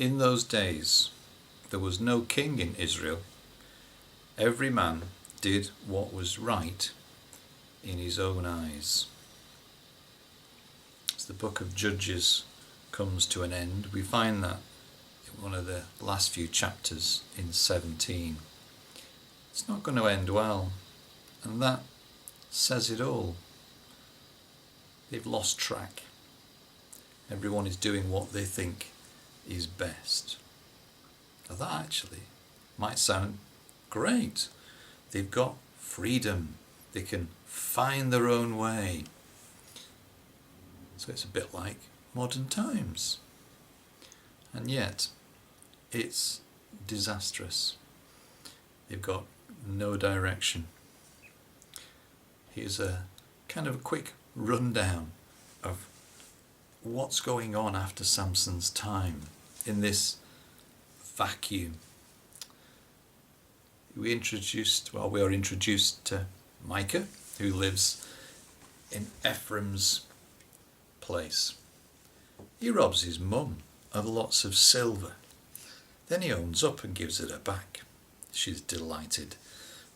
In those days there was no king in Israel. Every man did what was right in his own eyes. As the book of Judges comes to an end, we find that in one of the last few chapters in 17. It's not going to end well, and that says it all. They've lost track. Everyone is doing what they think is best. Now that actually might sound great. They've got freedom. They can find their own way. So it's a bit like modern times. And yet, it's disastrous. They've got no direction. Here's a kind of a quick rundown of what's going on after Samson's time in this vacuum. We are introduced to Micah, who lives in Ephraim's place. He robs his mum of lots of silver. Then he owns up and gives it her back. She's delighted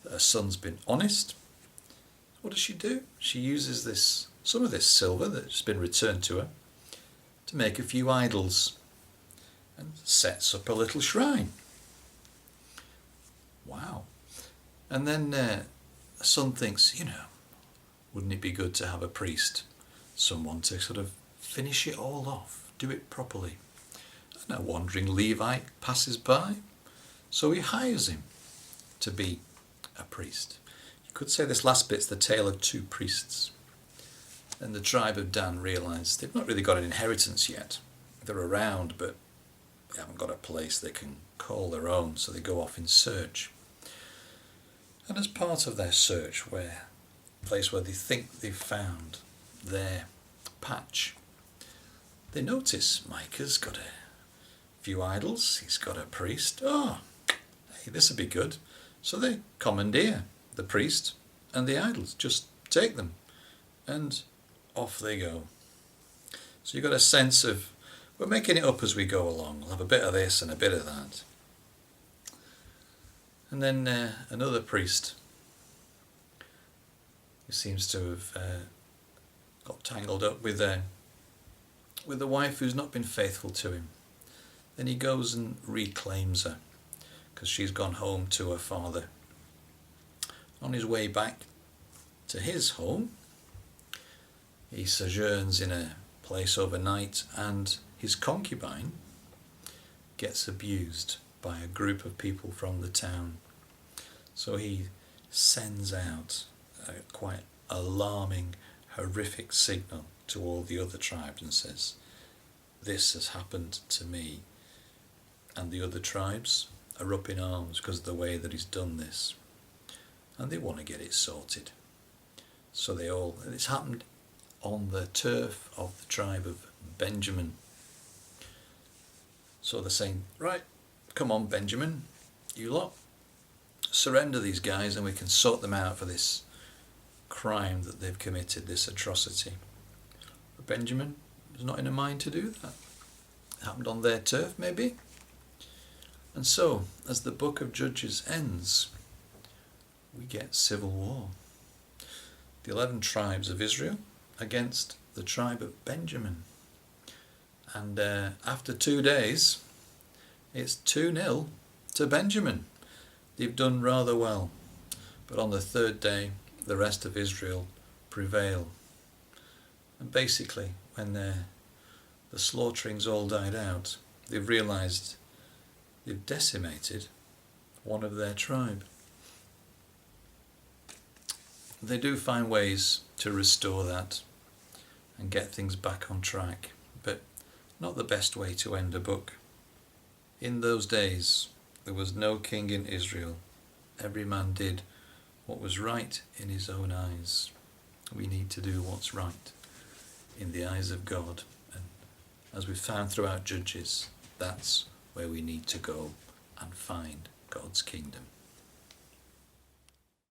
that her son's been honest. What does she do? She uses some of this silver that's been returned to her to make a few idols and sets up a little shrine. Wow. And then the son thinks, wouldn't it be good to have a priest, someone to sort of finish it all off, do it properly. And a wandering Levite passes by, so he hires him to be a priest. You could say this last bit's the tale of two priests. And the tribe of Dan realised they've not really got an inheritance yet. They're around, but they haven't got a place they can call their own, so they go off in search. And as part of their search, a place where they think they've found their patch, they notice Micah's got a few idols, he's got a priest. Oh, hey, this would be good. So they commandeer the priest and the idols, just take them, and off they go. So you've got a sense of, we're making it up as we go along. We'll have a bit of this and a bit of that. And then another priest who seems to have got tangled up with a wife who's not been faithful to him. Then he goes and reclaims her because she's gone home to her father. On his way back to his home, he sojourns in a place overnight, and his concubine gets abused by a group of people from the town. So he sends out a quite alarming, horrific signal to all the other tribes and says, this has happened to me. And the other tribes are up in arms because of the way that he's done this. And they want to get it sorted. So it's happened on the turf of the tribe of Benjamin. So they're saying, right, come on Benjamin, you lot, surrender these guys and we can sort them out for this crime that they've committed, this atrocity. But Benjamin was not in a mind to do that. It happened on their turf, maybe. And so, as the book of Judges ends, we get civil war. The 11 tribes of Israel against the tribe of Benjamin. And after 2 days, it's 2-0 to Benjamin. They've done rather well. But on the third day, the rest of Israel prevail. And basically, when the slaughterings all died out, they've realised they've decimated one of their tribe. They do find ways to restore that and get things back on track, but not the best way to end a book. In those days, there was no king in Israel. Every man did what was right in his own eyes. We need to do what's right in the eyes of God. And as we've found throughout Judges, that's where we need to go and find God's kingdom.